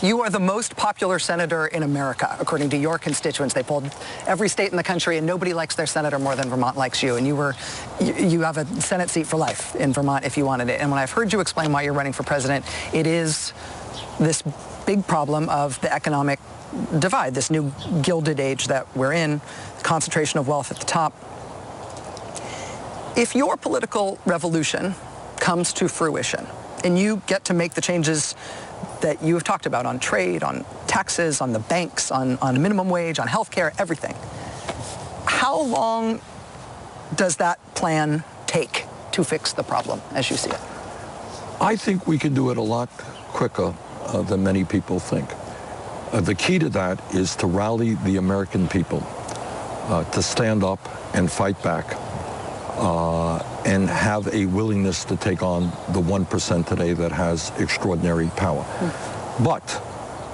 You are the most popular senator in America, according to your constituents. They polled every state in the country, and nobody likes their senator more than Vermont likes you. And you have a Senate seat for life in Vermont if you wanted it. And when I've heard you explain why you're running for president, it is this big problem of the economic divide, this new gilded age that we're in, concentration of wealth at the top. If your political revolution comes to fruition and you get to make the changes that you have talked about on trade, on taxes, on the banks, on minimum wage, on healthcare, everything, how long does that plan take to fix the problem as you see it? I think we can do it a lot quicker than many people think. The key to that is to rally the American people to stand up and fight back and have a willingness to take on the 1% today that has extraordinary power. But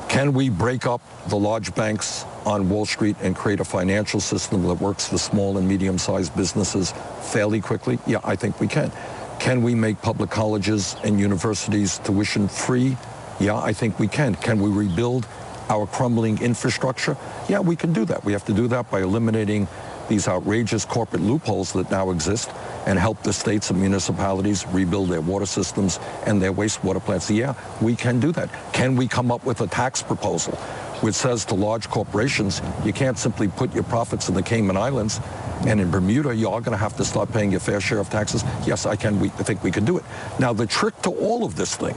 can we break up the large banks on Wall Street and create a financial system that works for small and medium-sized businesses fairly quickly? Yeah, I think we can. Can we make public colleges and universities tuition free? Yeah, I think we can. Can we rebuild our crumbling infrastructure? Yeah, we can do that. We have to do that by eliminating these outrageous corporate loopholes that now exist and help the states and municipalities rebuild their water systems and their wastewater plants. Yeah, we can do that. Can we come up with a tax proposal which says to large corporations, you can't simply put your profits in the Cayman Islands, and in Bermuda, you are going to have to start paying your fair share of taxes? Yes, I think we can do it. Now, the trick to all of this thing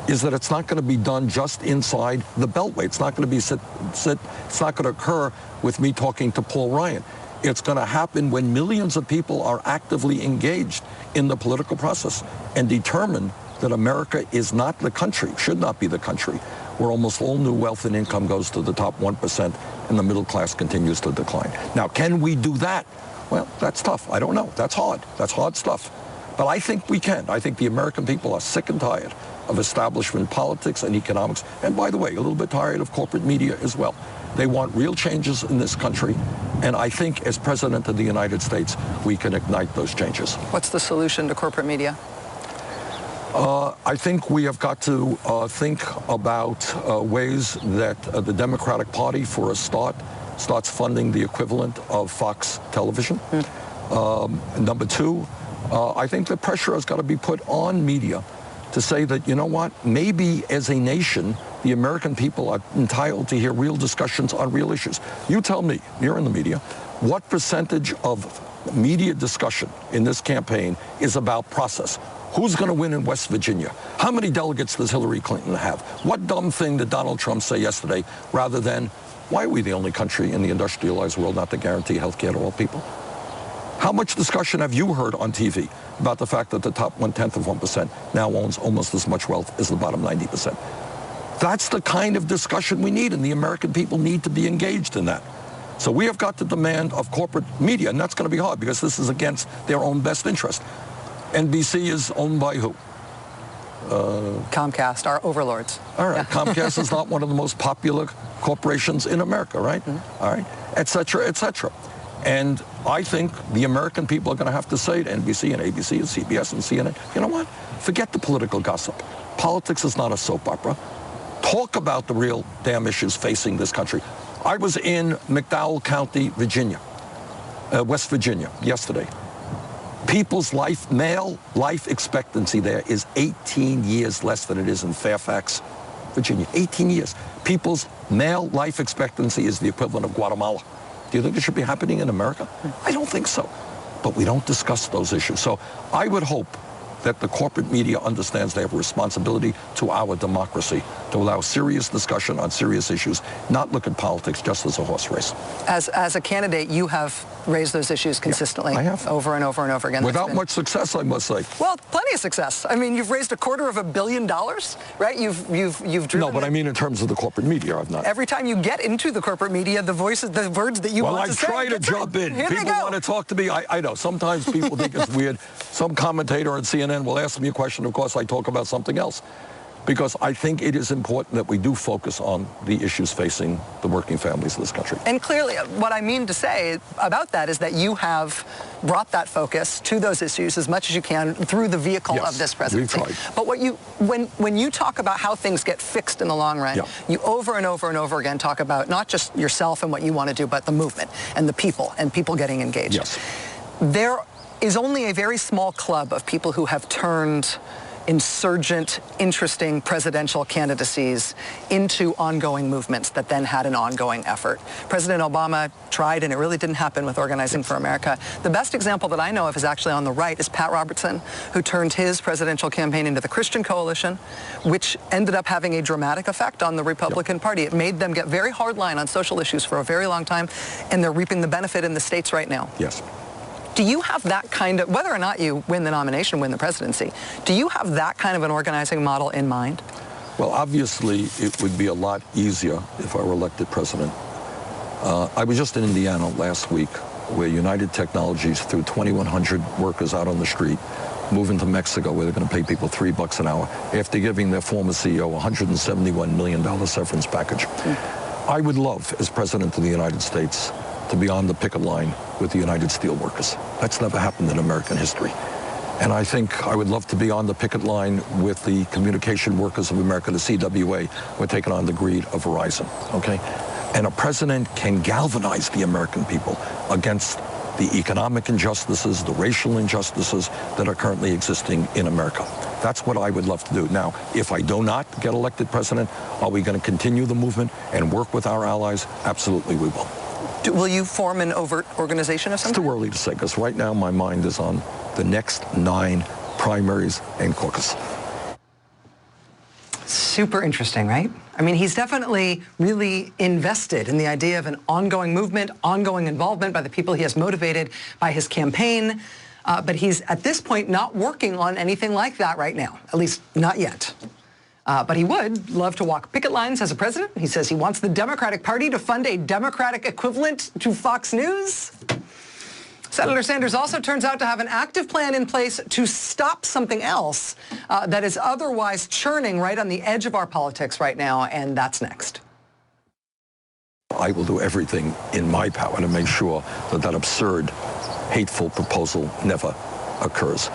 is that it's not going to be done just inside the Beltway. It's not going to be it's not going to occur with me talking to Paul Ryan. It's going to happen when millions of people are actively engaged in the political process and determined that America is not the country, should not be the country, where almost all new wealth and income goes to the top 1% and the middle class continues to decline. Now, can we do that? Well, that's tough. I don't know. That's hard. That's hard stuff. But I think we can. I think the American people are sick and tired of establishment politics and economics. And by the way, a little bit tired of corporate media as well. They want real changes in this country. And I think as President of the United States, we can ignite those changes. What's the solution to corporate media? I think we have got to think about ways that the Democratic Party, for a start, starts funding the equivalent of Fox Television. Number two, I think the pressure has got to be put on media to say that, you know what, maybe as a nation, the American people are entitled to hear real discussions on real issues. You tell me, you're in the media, what percentage of media discussion in this campaign is about process? Who's going to win in West Virginia? How many delegates does Hillary Clinton have? What dumb thing did Donald Trump say yesterday, rather than, why are we the only country in the industrialized world not to guarantee health care to all people? How much discussion have you heard on TV about the fact that the top 1/10 of 1% now owns almost as much wealth as the bottom 90%? That's the kind of discussion we need, and the American people need to be engaged in that. So we have got to demand of corporate media, and that's going to be hard because this is against their own best interest. NBC is owned by who? Comcast, our overlords. All right, yeah. Comcast is not one of the most popular corporations in America, right? All right, et cetera, et cetera. And I think the American people are going to have to say to NBC and ABC and CBS and CNN, you know what? Forget the political gossip. Politics is not a soap opera. Talk about the real damn issues facing this country. I was in McDowell County, Virginia, West Virginia, yesterday. People's male life expectancy there is 18 years less than it is in Fairfax, Virginia. 18 years. People's male life expectancy is the equivalent of Guatemala. Do you think it should be happening in America? I don't think so. But we don't discuss those issues. So I would hope that the corporate media understands they have a responsibility to our democracy to allow serious discussion on serious issues, not look at politics just as a horse race. As a candidate, you have raised those issues consistently. Yeah, I have. Over and over and over again. Without much success, I must say. Well, plenty of success. I mean, you've raised $250 million, right? You've driven. No, but I mean in terms of the corporate media, I've not. Every time you get into the corporate media, the voices, the words that you want to say. Well, I try to jump in. Here people want to talk to me. I know. Sometimes people think it's weird. Some commentator on CNN will ask me a question. Of course, I talk about something else. because I think it is important that we do focus on the issues facing the working families of this country. And clearly, what I mean to say about that is that you have brought that focus to those issues as much as you can through the vehicle of this presidency. We've tried. But when you talk about how things get fixed in the long run, you over and over and over again talk about not just yourself and what you want to do, but the movement and the people and people getting engaged. Yes. There is only a very small club of people who have turned insurgent, interesting presidential candidacies into ongoing movements that then had an ongoing effort. President Obama tried, and it really didn't happen with Organizing for America. The best example that I know of is actually on the right, is Pat Robertson, who turned his presidential campaign into the Christian Coalition, which ended up having a dramatic effect on the Republican Party. It made them get very hardline on social issues for a very long time, and they're reaping the benefit in the states right now. Yes. Do you have that kind of, whether or not you win the nomination, win the presidency, do you have that kind of an organizing model in mind? Well, obviously, it would be a lot easier if I were elected president. I was just in Indiana last week, where United Technologies threw 2,100 workers out on the street, moving to Mexico, where they're going to pay people $3 an hour, after giving their former CEO a $171 million severance package. I would love, as president of the United States, to be on the picket line with the United Steelworkers. That's never happened in American history. And I think I would love to be on the picket line with the Communication Workers of America, the CWA, who are taking on the greed of Verizon, okay? And a president can galvanize the American people against the economic injustices, the racial injustices that are currently existing in America. That's what I would love to do. Now, if I do not get elected president, are we going to continue the movement and work with our allies? Absolutely, we will. Will you form an overt organization of some kind? It's too early to say, because right now my mind is on the next 9 primaries and caucus. Super interesting, right? I mean, he's definitely really invested in the idea of an ongoing movement, ongoing involvement by the people he has motivated by his campaign. But he's, at this point, not working on anything like that right now, at least not yet. But he would love to walk picket lines as a president. He says he wants the Democratic Party to fund a Democratic equivalent to Fox News. Senator Sanders also turns out to have an active plan in place to stop something else that is otherwise churning right on the edge of our politics right now, and that's next. I will do everything in my power to make sure that that absurd, hateful proposal never occurs.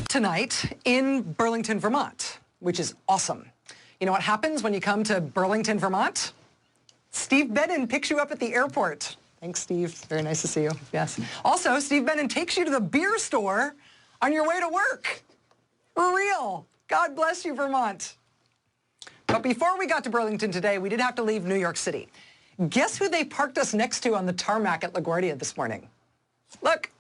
Tonight in Burlington, Vermont, which is awesome. You know what happens when you come to Burlington, Vermont? Steve Bannon picks you up at the airport. Thanks, Steve. Very nice to see you. Yes. Also, Steve Bannon takes you to the beer store on your way to work. For real. God bless you, Vermont. But before we got to Burlington today, we did have to leave New York City. Guess who they parked us next to on the tarmac at LaGuardia this morning? Look,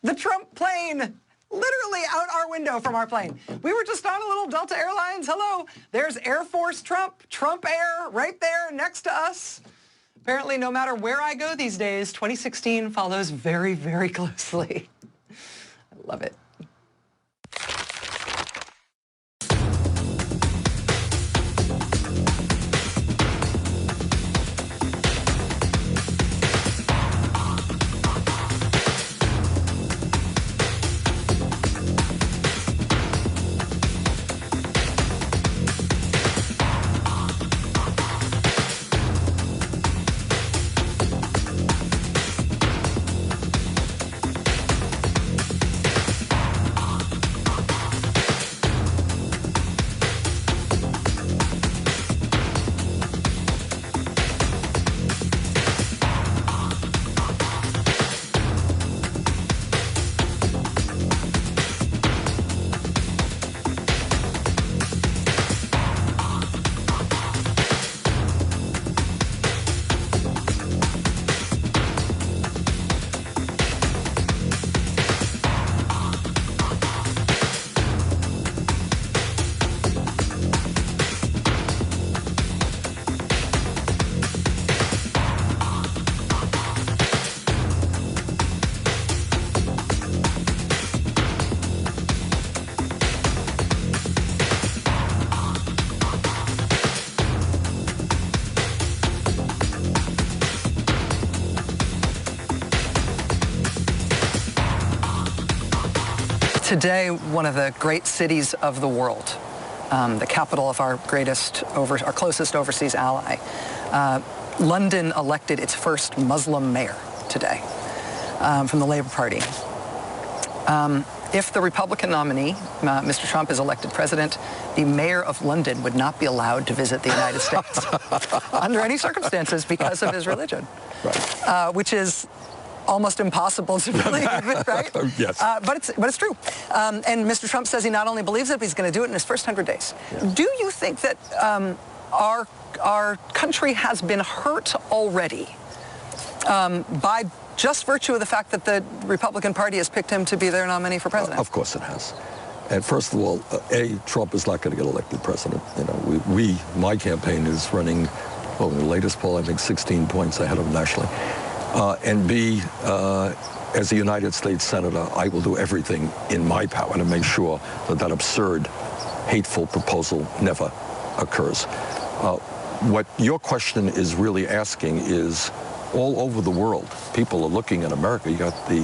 the Trump plane. Literally out our window from our plane. We were just on a little Delta Airlines. Hello. There's Air Force Trump, Trump Air right there next to us. Apparently, no matter where I go these days, 2016 follows very, very closely. I love it. Today, one of the great cities of the world, the capital of our closest overseas ally, London elected its first Muslim mayor today from the Labour Party. If the Republican nominee, Mr. Trump, is elected president, the mayor of London would not be allowed to visit the United States under any circumstances because of his religion, Right. which is almost impossible to believe, right? Yes. But it's true. And Mr. Trump says he not only believes it, but he's going to do it in his first 100 days. Yeah. Do you think that our country has been hurt already by just virtue of the fact that the Republican Party has picked him to be their nominee for president? Of course it has. And first of all, Trump is not going to get elected president. You know, my campaign is running, well, in the latest poll, I think 16 points ahead of nationally. And B, as a United States Senator, I will do everything in my power to make sure that that absurd, hateful proposal never occurs. What your question is really asking is, all over the world, people are looking at America. You got the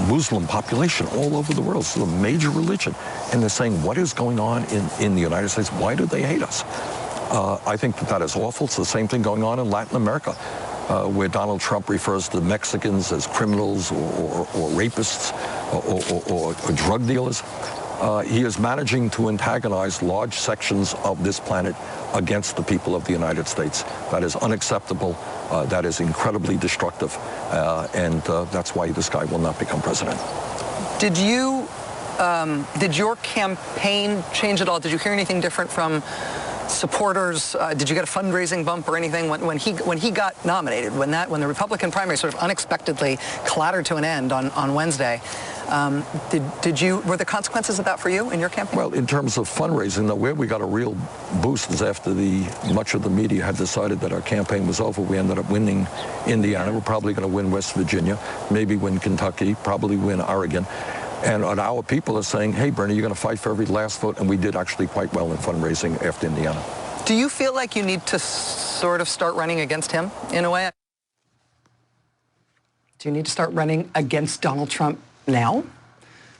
Muslim population all over the world. It's a major religion. And they're saying, what is going on in the United States? Why do they hate us? I think that is awful. It's the same thing going on in Latin America, where Donald Trump refers to Mexicans as criminals or rapists or drug dealers. He is managing to antagonize large sections of this planet against the people of the United States. That is unacceptable. That is incredibly destructive. And that's why this guy will not become president. Did your campaign change at all? Did you hear anything different from supporters? Did you get a fundraising bump or anything when he got nominated? When the Republican primary sort of unexpectedly clattered to an end on Wednesday, were there consequences of that for you in your campaign? Well, in terms of fundraising, where we got a real boost is after much of the media had decided that our campaign was over. We ended up winning Indiana. We're probably going to win West Virginia, maybe win Kentucky, probably win Oregon. And our people are saying, hey, Bernie, you're going to fight for every last vote. And we did actually quite well in fundraising after Indiana. Do you feel like you need to sort of start running against him in a way? Do you need to start running against Donald Trump now?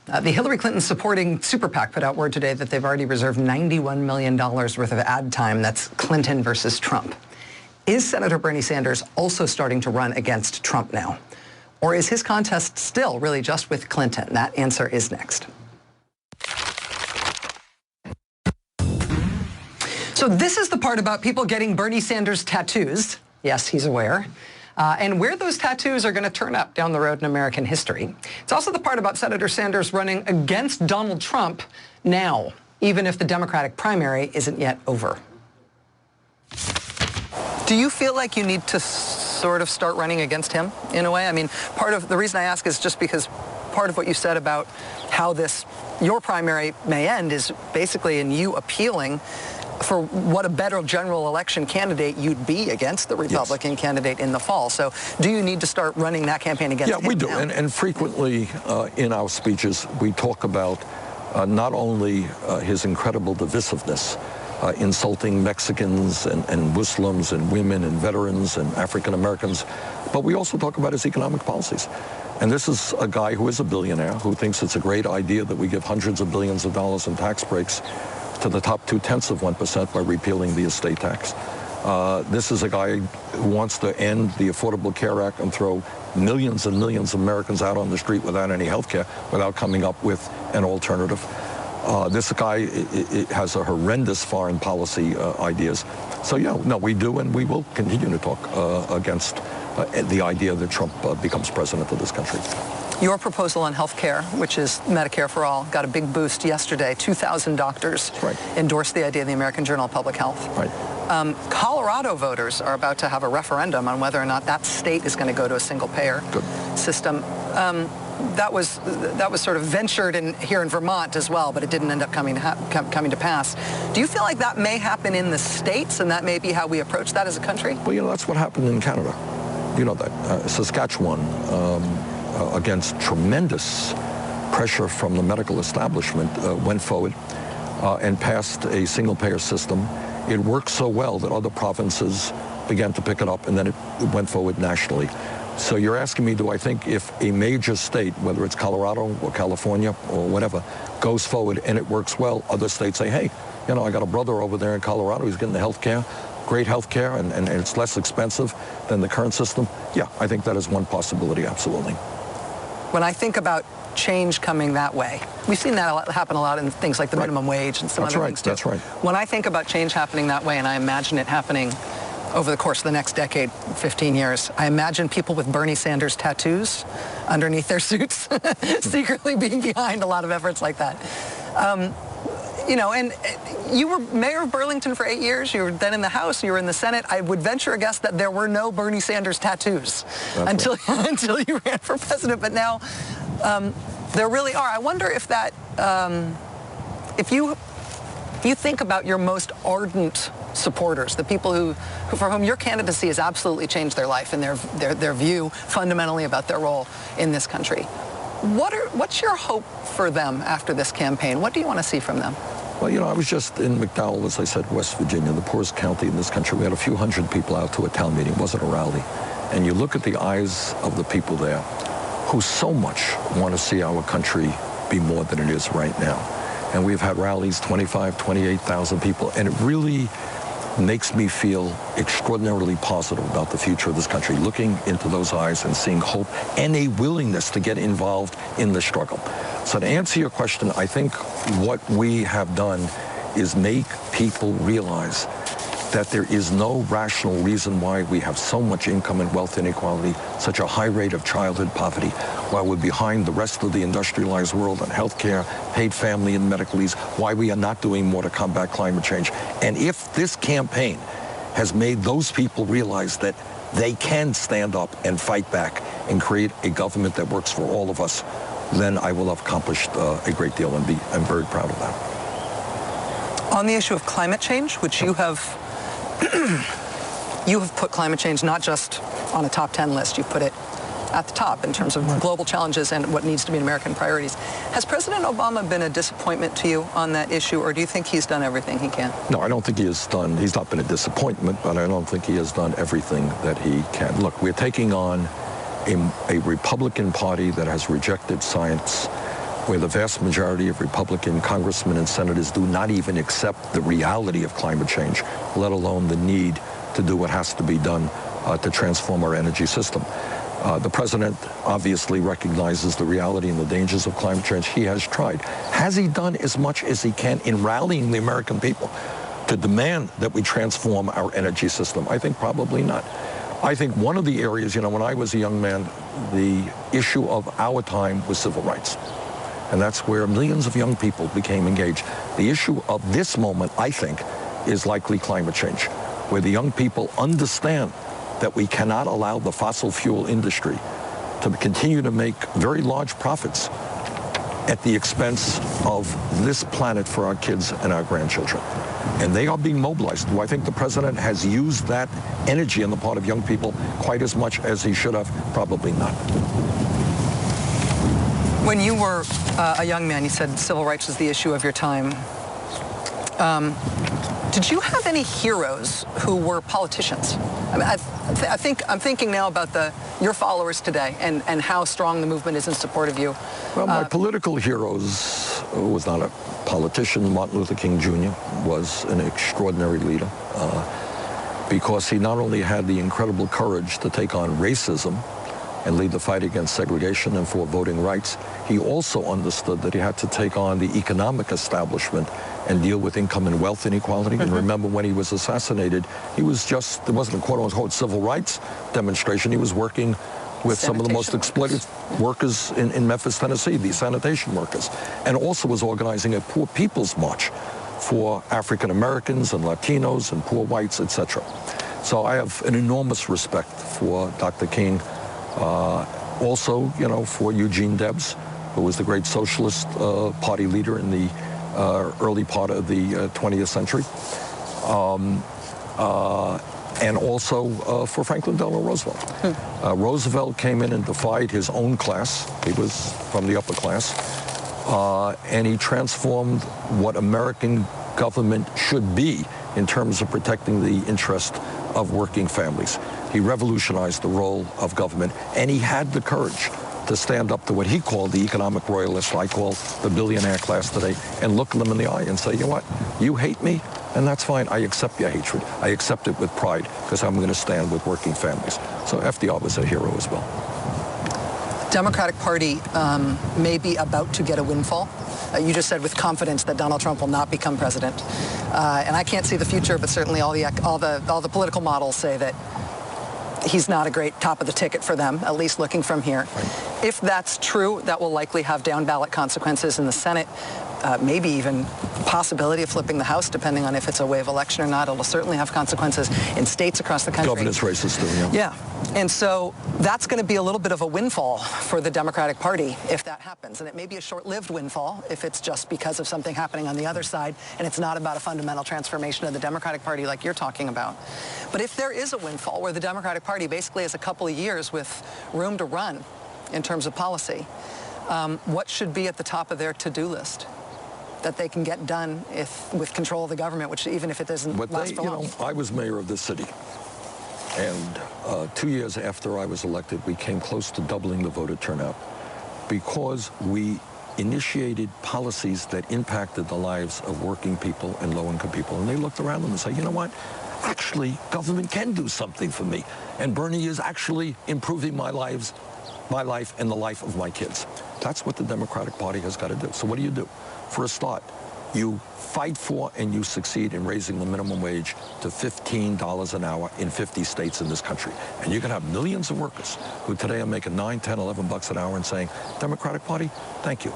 The Hillary Clinton supporting super PAC put out word today that they've already reserved $91 million worth of ad time. That's Clinton versus Trump. Is Senator Bernie Sanders also starting to run against Trump now? Or is his contest still really just with Clinton? That answer is next. So this is the part about people getting Bernie Sanders tattoos. Yes, he's aware. And where those tattoos are going to turn up down the road in American history. It's also the part about Senator Sanders running against Donald Trump now, even if the Democratic primary isn't yet over. Do you feel like you need to sort of start running against him in a way? I mean, part of the reason I ask is just because part of what you said about how your primary may end is basically in you appealing for what a better general election candidate you'd be against the Republican candidate in the fall. So do you need to start running that campaign against him? Yeah, we do. And frequently in our speeches, we talk about not only his incredible divisiveness, insulting Mexicans and Muslims and women and veterans and African Americans, but we also talk about his economic policies. And this is a guy who is a billionaire, who thinks it's a great idea that we give hundreds of billions of dollars in tax breaks to the top 0.2% by repealing the estate tax. This is a guy who wants to end the Affordable Care Act and throw millions and millions of Americans out on the street without any health care, without coming up with an alternative. This guy has a horrendous foreign policy ideas. So, yeah, no, we do, and we will continue to talk against the idea that Trump becomes president of this country. Your proposal on health care, which is Medicare for All, got a big boost yesterday. 2,000 doctors endorsed the idea in the American Journal of Public Health. Right. Colorado voters are about to have a referendum on whether or not that state is going to go to a single-payer system. That was sort of ventured here in Vermont as well, but it didn't end up coming to pass. Do you feel like that may happen in the states, and that may be how we approach that as a country? Well, you know, that's what happened in Canada. You know that. Saskatchewan, against tremendous pressure from the medical establishment, went forward and passed a single-payer system. It worked so well that other provinces began to pick it up, and then it went forward nationally. So you're asking me, do I think if a major state, whether it's Colorado or California or whatever, goes forward and it works well, other states say, hey, you know, I got a brother over there in Colorado, he's getting the health care, great health care, and it's less expensive than the current system? Yeah, I think that is one possibility, absolutely. When I think about change coming that way, we've seen that happen a lot in things like the minimum wage and some other things too. That's right. When I think about change happening that way, and I imagine it happening over the course of the next decade, 15 years, I imagine people with Bernie Sanders tattoos underneath their suits secretly being behind a lot of efforts like that. You know, and you were mayor of Burlington for 8 years. You were then in the House. You were in the Senate. I would venture a guess that there were no Bernie Sanders tattoos until you ran for president. But now there really are. I wonder if that, if you think about your most ardent supporters, the people who for whom your candidacy has absolutely changed their life and their view fundamentally about their role in this country. What's your hope for them after this campaign? What do you want to see from them? Well, you know, I was just in McDowell, as I said, West Virginia, the poorest county in this country. We had a few hundred people out to a town meeting. It wasn't a rally. And you look at the eyes of the people there who so much want to see our country be more than it is right now. And we've had rallies, 25, 28,000 people, and it really makes me feel extraordinarily positive about the future of this country, looking into those eyes and seeing hope and a willingness to get involved in the struggle. So to answer your question, I think what we have done is make people realize that there is no rational reason why we have so much income and wealth inequality, such a high rate of childhood poverty, while we're behind the rest of the industrialized world on health care, paid family and medical leaves, why we are not doing more to combat climate change. And if this campaign has made those people realize that they can stand up and fight back and create a government that works for all of us, then I will have accomplished a great deal, and I'm very proud of that. On the issue of climate change, which you have put climate change not just on a top 10 list, you've put it at the top in terms of global challenges and what needs to be American priorities. Has President Obama been a disappointment to you on that issue, or do you think he's done everything he can? No, I don't think he has done, he's not been a disappointment, but I don't think he has done everything that he can. Look, we're taking on a Republican Party that has rejected science, where the vast majority of Republican congressmen and senators do not even accept the reality of climate change, let alone the need to do what has to be done to transform our energy system. The president obviously recognizes the reality and the dangers of climate change. He has tried. Has he done as much as he can in rallying the American people to demand that we transform our energy system? I think probably not. I think one of the areas, you know, when I was a young man, the issue of our time was civil rights. And that's where millions of young people became engaged. The issue of this moment, I think, is likely climate change, where the young people understand that we cannot allow the fossil fuel industry to continue to make very large profits at the expense of this planet for our kids and our grandchildren. And they are being mobilized. Do I think the president has used that energy on the part of young people quite as much as he should have? Probably not. When you were a young man, you said civil rights was the issue of your time. Did you have any heroes who were politicians? I mean, I'm thinking now about your followers today and how strong the movement is in support of you. Well, my political heroes was not a politician. Martin Luther King Jr. was an extraordinary leader because he not only had the incredible courage to take on racism and lead the fight against segregation and for voting rights, he also understood that he had to take on the economic establishment and deal with income and wealth inequality. And remember, when he was assassinated, there wasn't a quote-unquote civil rights demonstration. He was working with some of the most exploited workers in Memphis, Tennessee, the sanitation workers, and also was organizing a Poor People's March for African Americans and Latinos and poor whites, etc. So I have an enormous respect for Dr. King. Also, you know, for Eugene Debs, who was the great Socialist Party leader in the early part of the 20th century. And also for Franklin Delano Roosevelt. Roosevelt came in and defied his own class. He was from the upper class. And he transformed what American government should be in terms of protecting the interest of working families. He revolutionized the role of government, and he had the courage to stand up to what he called the economic royalists, I call the billionaire class today, and look them in the eye and say, you know what, you hate me, and that's fine. I accept your hatred. I accept it with pride because I'm going to stand with working families. So FDR was a hero as well. Democratic Party may be about to get a windfall. You just said with confidence that Donald Trump will not become president, and I can't see the future, but certainly all the political models say that he's not a great top of the ticket for them, at least looking from here. Right. If that's true, that will likely have down ballot consequences in the Senate, maybe even possibility of flipping the House, depending on if it's a wave election or not. It'll certainly have consequences in states across the country. Governor's races too, yeah. Yeah. And so that's going to be a little bit of a windfall for the Democratic Party if that happens. And it may be a short-lived windfall if it's just because of something happening on the other side and it's not about a fundamental transformation of the Democratic Party like you're talking about. But if there is a windfall where the Democratic Party basically has a couple of years with room to run in terms of policy, what should be at the top of their to-do list that they can get done with control of the government, which even if it doesn't last for long? I was mayor of this city. And 2 years after I was elected, we came close to doubling the voter turnout because we initiated policies that impacted the lives of working people and low-income people. And they looked around them and said, you know what? Actually, government can do something for me. And Bernie is actually improving my life and the life of my kids. That's what the Democratic Party has got to do. So what do? For a start, you fight for and you succeed in raising the minimum wage to $15 an hour in 50 states in this country. And you can have millions of workers who today are making $9, $10, $11 an hour and saying, Democratic Party, thank you.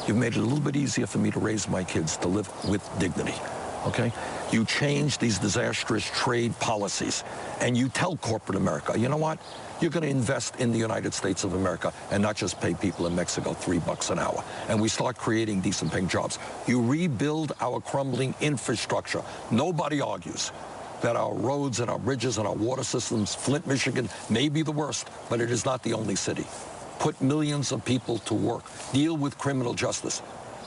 You've made it a little bit easier for me to raise my kids to live with dignity. Okay? You change these disastrous trade policies and you tell corporate America, you know what? You're going to invest in the United States of America and not just pay people in Mexico $3 an hour. And we start creating decent paying jobs. You rebuild our crumbling infrastructure. Nobody argues that our roads and our bridges and our water systems, Flint, Michigan, may be the worst, but it is not the only city. Put millions of people to work. Deal with criminal justice.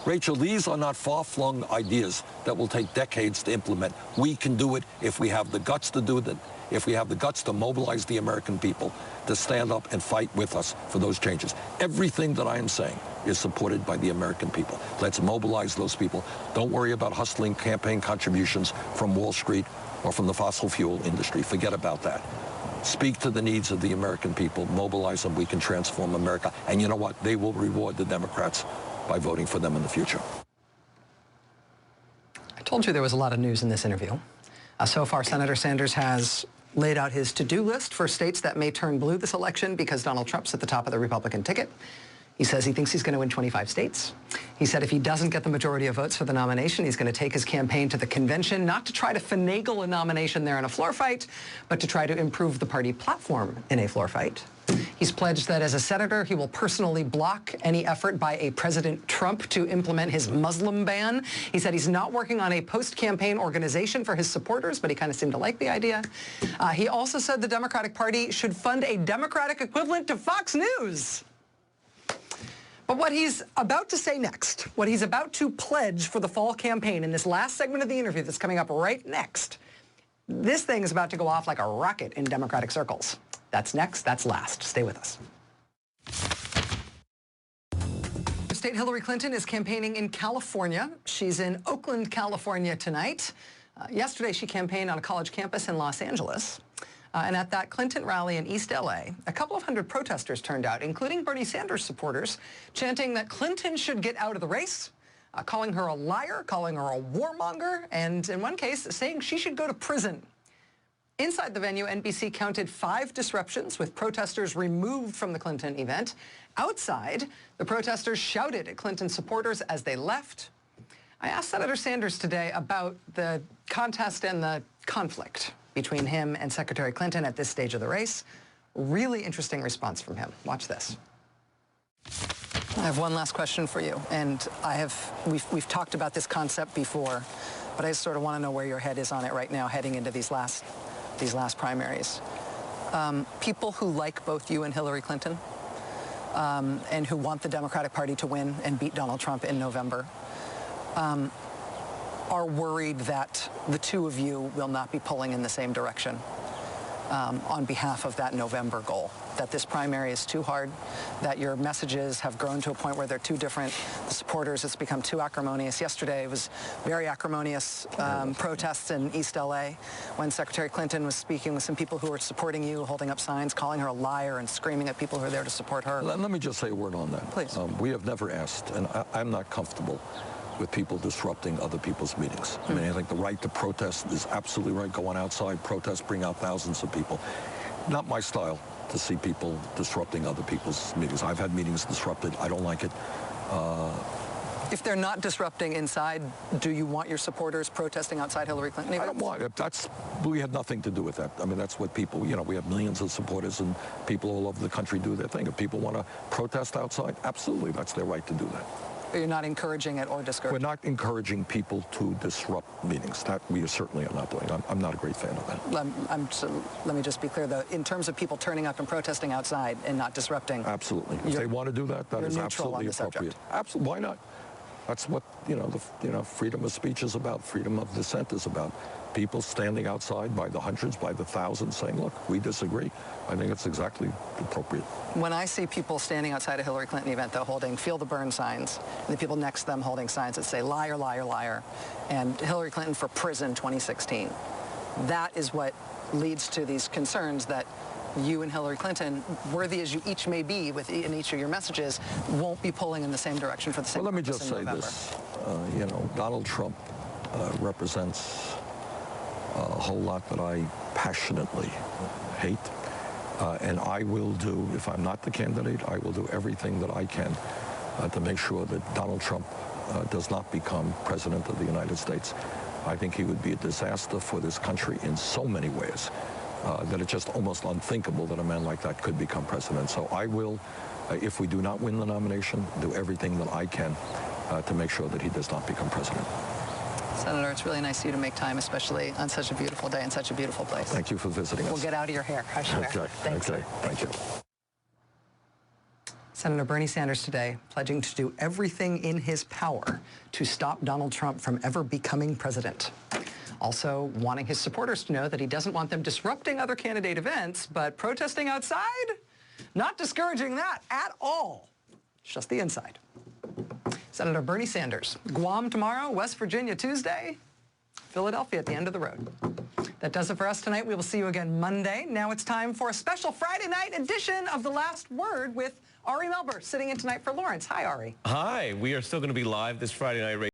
Rachel, these are not far-flung ideas that will take decades to implement. We can do it if we have the guts to do it, if we have the guts to mobilize the American people to stand up and fight with us for those changes. Everything that I am saying is supported by the American people. Let's mobilize those people. Don't worry about hustling campaign contributions from Wall Street or from the fossil fuel industry. Forget about that. Speak to the needs of the American people. Mobilize them. We can transform America. And you know what? They will reward the Democrats by voting for them in the future. I told you there was a lot of news in this interview. So far, Senator Sanders has laid out his to-do list for states that may turn blue this election because Donald Trump's at the top of the Republican ticket. He says he thinks he's going to win 25 states. He said if he doesn't get the majority of votes for the nomination, he's going to take his campaign to the convention, not to try to finagle a nomination there in a floor fight, but to try to improve the party platform in a floor fight. He's pledged that as a senator, he will personally block any effort by a President Trump to implement his Muslim ban. He said he's not working on a post-campaign organization for his supporters, but he kind of seemed to like the idea. He also said the Democratic Party should fund a Democratic equivalent to Fox News. But what he's about to say next, what he's about to pledge for the fall campaign in this last segment of the interview that's coming up right next, this thing is about to go off like a rocket in Democratic circles. That's next, that's last. Stay with us. State Hillary Clinton is campaigning in California. She's in Oakland, California tonight. Yesterday, she campaigned on a college campus in Los Angeles. And at that Clinton rally in East LA, a couple of hundred protesters turned out, including Bernie Sanders supporters, chanting that Clinton should get out of the race, calling her a liar, calling her a warmonger, and in one case, saying she should go to prison. Inside the venue, NBC counted 5 disruptions with protesters removed from the Clinton event. Outside, the protesters shouted at Clinton supporters as they left. I asked Senator Sanders today about the contest and the conflict between him and Secretary Clinton at this stage of the race. Really interesting response from him. Watch this. I have one last question for you, and we've talked about this concept before, but I just sort of want to know where your head is on it right now, heading into these last primaries. People who like both you and Hillary Clinton, and who want the Democratic Party to win and beat Donald Trump in November, are worried that the two of you will not be pulling in the same direction. on behalf of that November goal, that this primary is too hard, that your messages have grown to a point where they're too different. The supporters, it's become too acrimonious. Yesterday, it was very acrimonious protests in East LA when Secretary Clinton was speaking with some people who were supporting you, holding up signs, calling her a liar and screaming at people who are there to support her. Let me just say a word on that. Please. We have never asked, and I'm not comfortable with people disrupting other people's meetings. I mean, I think the right to protest is absolutely right. Go on outside, protest, bring out thousands of people. Not my style to see people disrupting other people's meetings. I've had meetings disrupted. I don't like it. If they're not disrupting inside, do you want your supporters protesting outside Hillary Clinton events? I don't want it. We had nothing to do with that. I mean, that's what people, we have millions of supporters and people all over the country do their thing. If people want to protest outside, absolutely, that's their right to do that. But you're not encouraging it or discouraging it? We're not encouraging people to disrupt meetings. That we certainly are not doing. I'm not a great fan of that. So let me just be clear, though. In terms of people turning up and protesting outside and not disrupting... Absolutely. If they want to do that, that is absolutely appropriate. Absolutely. Why not? That's what, freedom of speech is about. Freedom of dissent is about. People standing outside by the hundreds, by the thousands saying, look, we disagree. I think it's exactly appropriate. When I see people standing outside a Hillary Clinton event, though, holding Feel the Burn signs, and the people next to them holding signs that say, liar, liar, liar, and Hillary Clinton for prison 2016, that is what leads to these concerns that you and Hillary Clinton, worthy as you each may be in each of your messages, won't be pulling in the same direction for the same purpose in November. Well, let me just say this. Donald Trump represents a whole lot that I passionately hate. And I will do, if I'm not the candidate, I will do everything that I can to make sure that Donald Trump does not become president of the United States. I think he would be a disaster for this country in so many ways that it's just almost unthinkable that a man like that could become president. So I will, if we do not win the nomination, do everything that I can to make sure that he does not become president. Senator, it's really nice of you to make time, especially on such a beautiful day in such a beautiful place. Thank you for visiting us. We'll get out of your hair. Okay. Thanks. Okay. Thank you. Senator Bernie Sanders today pledging to do everything in his power to stop Donald Trump from ever becoming president. Also wanting his supporters to know that he doesn't want them disrupting other candidate events, but protesting outside, not discouraging that at all. It's just the inside. Senator Bernie Sanders, Guam tomorrow, West Virginia Tuesday, Philadelphia at the end of the road. That does it for us tonight. We will see you again Monday. Now it's time for a special Friday night edition of The Last Word with Ari Melber, sitting in tonight for Lawrence. Hi, Ari. Hi. We are still going to be live this Friday night.